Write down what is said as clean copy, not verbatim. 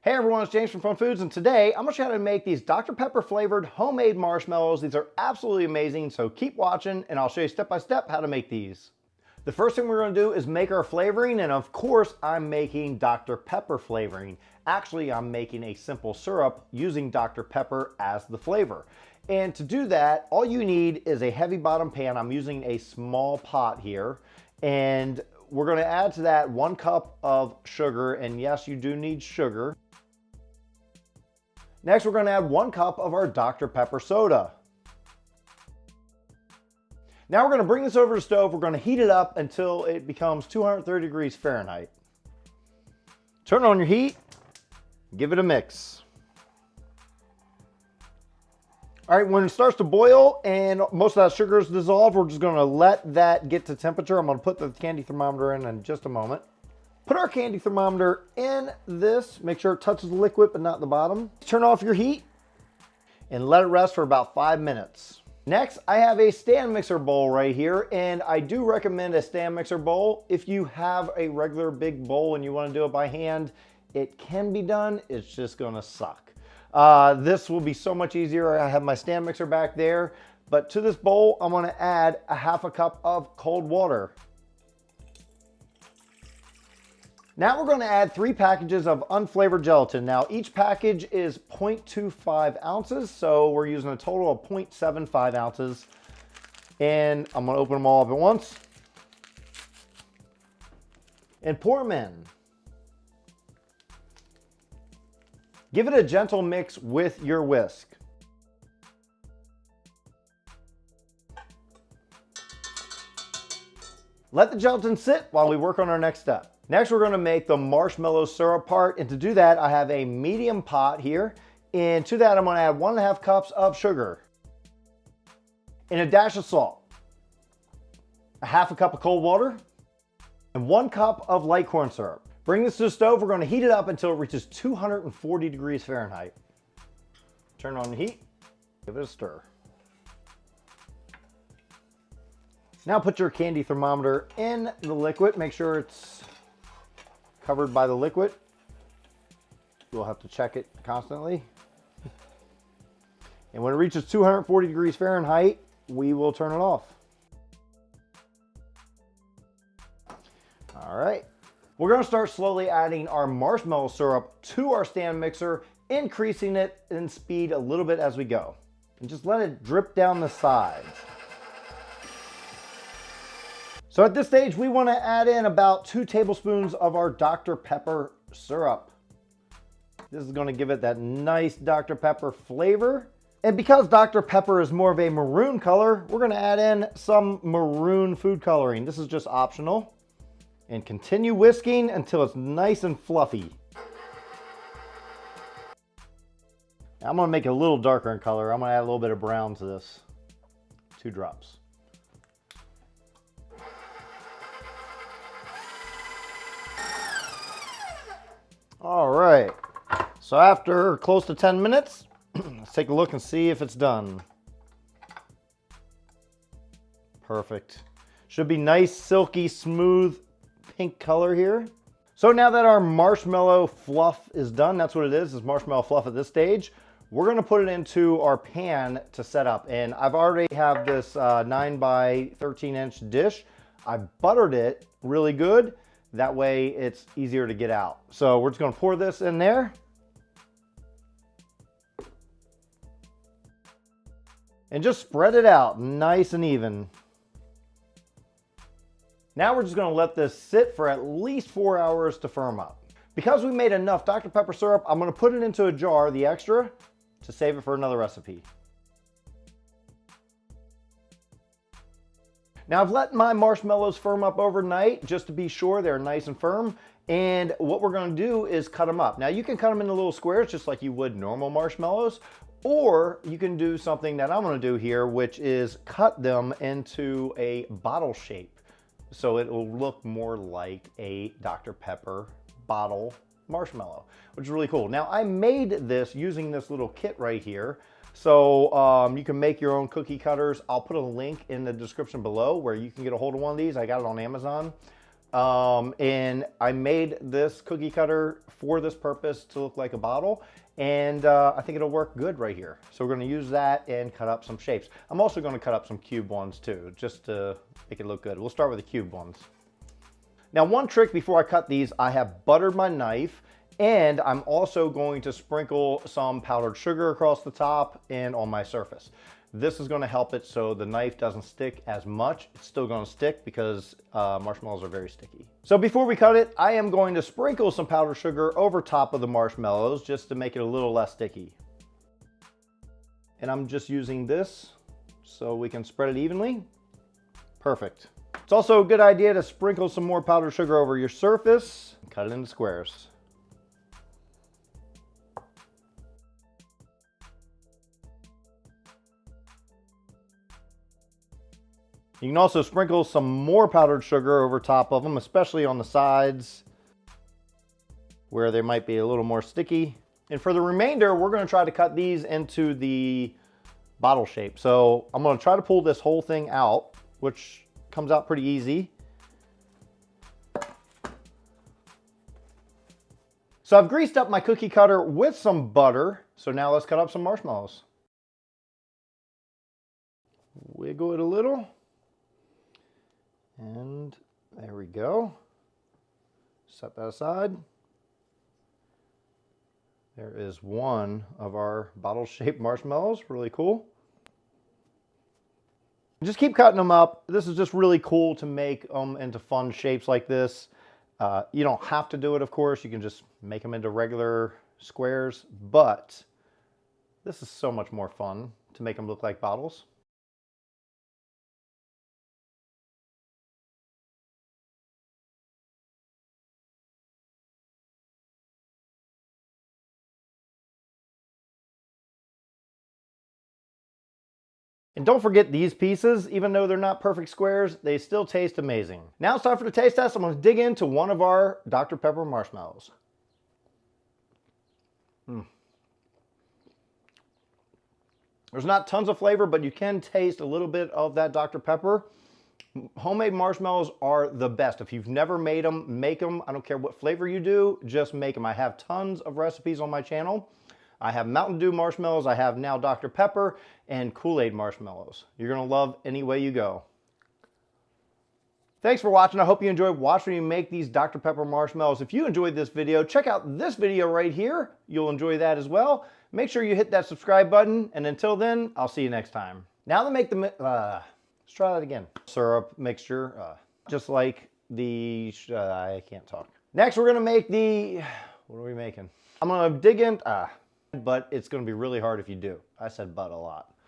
Hey everyone, it's James from FunFoods, and today I'm going to show you how to make these Dr. Pepper flavored homemade marshmallows. These are absolutely amazing, so keep watching and I'll show you step by step how to make these. The first thing we're going to do is make our flavoring, and of course I'm making Dr. Pepper flavoring. Actually, I'm making a simple syrup using Dr. Pepper as the flavor. And to do that, all you need is a heavy bottom pan. I'm using a small pot here, and we're going to add to that 1 cup of sugar, and yes, you do need sugar. Next, we're going to add 1 cup of our Dr. Pepper soda. Now we're going to bring this over to the stove. We're going to heat it up until it becomes 230 degrees Fahrenheit. Turn on your heat, give it a mix. All right, when it starts to boil and most of that sugar is dissolved, we're just going to let that get to temperature. I'm going to put the candy thermometer in just a moment. Put our candy thermometer in this, make sure it touches the liquid but not the bottom. Turn off your heat and let it rest for about 5 minutes. Next, I have a stand mixer bowl right here, and I do recommend a stand mixer bowl. If you have a regular big bowl and you want to do it by hand, it can be done, it's just gonna suck. This will be so much easier. I have my stand mixer back there, but to this bowl, I'm gonna add a 1/2 cup of cold water. Now we're going to add 3 packages of unflavored gelatin. Now each package is 0.25 ounces, so we're using a total of 0.75 ounces. And I'm going to open them all up at once and pour them in. Give it a gentle mix with your whisk. Let the gelatin sit while we work on our next step. Next, we're going to make the marshmallow syrup part, and to do that, I have a medium pot here, and to that, I'm going to add 1.5 cups of sugar and a dash of salt, a 1/2 cup of cold water, and 1 cup of light corn syrup. Bring this to the stove. We're going to heat it up until it reaches 240 degrees Fahrenheit. Turn on the heat, give it a stir. Now put your candy thermometer in the liquid. Make sure it's covered by the liquid. You'll have to check it constantly. And when it reaches 240 degrees Fahrenheit, we will turn it off. All right. We're going to start slowly adding our marshmallow syrup to our stand mixer, increasing it in speed a little bit as we go. And just let it drip down the sides. So at this stage, we want to add in about 2 tablespoons of our Dr. Pepper syrup. This is going to give it that nice Dr. Pepper flavor. And because Dr. Pepper is more of a maroon color, we're going to add in some maroon food coloring. This is just optional. And continue whisking until it's nice and fluffy. Now I'm going to make it a little darker in color. I'm going to add a little bit of brown to this. 2 drops. All right, so after close to 10 minutes, let's take a look and see if it's done. Perfect. Should be nice, silky, smooth pink color here. So now that our marshmallow fluff is done, that's what it is marshmallow fluff at this stage. We're gonna put it into our pan to set up. And I've already have this 9 by 13 inch dish. I buttered it really good. That way it's easier to get out. So we're just going to pour this in there. And just spread it out nice and even. Now we're just going to let this sit for at least 4 hours to firm up. Because we made enough Dr. Pepper syrup, I'm going to put it into a jar, the extra, to save it for another recipe. Now I've let my marshmallows firm up overnight just to be sure they're nice and firm. And what we're going to do is cut them up. Now you can cut them into little squares just like you would normal marshmallows, or you can do something that I'm going to do here, which is cut them into a bottle shape. So it will look more like a Dr. Pepper bottle marshmallow, which is really cool. Now I made this using this little kit right here. So you can make your own cookie cutters. I'll put a link in the description below where you can get a hold of one of these. I got it on Amazon. And I made this cookie cutter for this purpose to look like a bottle. And I think it'll work good right here. So we're going to use that and cut up some shapes. I'm also going to cut up some cube ones too, just to make it look good. We'll start with the cube ones. Now, one trick before I cut these, I have buttered my knife, and I'm also going to sprinkle some powdered sugar across the top and on my surface. This is going to help it so the knife doesn't stick as much. It's still going to stick because marshmallows are very sticky. So before we cut it, I am going to sprinkle some powdered sugar over top of the marshmallows just to make it a little less sticky. And I'm just using this so we can spread it evenly. Perfect. It's also a good idea to sprinkle some more powdered sugar over your surface and cut it into squares. You can also sprinkle some more powdered sugar over top of them, especially on the sides where they might be a little more sticky. And for the remainder, we're going to try to cut these into the bottle shape. So I'm going to try to pull this whole thing out, which comes out pretty easy. So I've greased up my cookie cutter with some butter. So now let's cut up some marshmallows. Wiggle it a little. And there we go. Set that aside. There is one of our bottle-shaped marshmallows. Really cool. Just keep cutting them up. This is just really cool to make them into fun shapes like this. You don't have to do it, of course. You can just make them into regular squares, but this is so much more fun to make them look like bottles. And don't forget these pieces, even though they're not perfect squares, they still taste amazing. Now it's time for the taste test. I'm going to dig into one of our Dr. Pepper marshmallows. There's not tons of flavor, but you can taste a little bit of that Dr. Pepper. Homemade marshmallows are the best. If you've never made them, make them. I don't care what flavor you do, just make them. I have tons of recipes on my channel. I have Mountain Dew marshmallows, I have now Dr. Pepper, and Kool-Aid marshmallows. You're gonna love any way you go. Thanks for watching. I hope you enjoyed watching me make these Dr. Pepper marshmallows. If you enjoyed this video, check out this video right here. You'll enjoy that as well. Make sure you hit that subscribe button, and until then, I'll see you next time. Now to make the, let's try that again. Syrup mixture, just like the, I can't talk. Next, we're gonna make the, what are we making? I'm gonna dig in, but it's going to be really hard if you do. I said but a lot.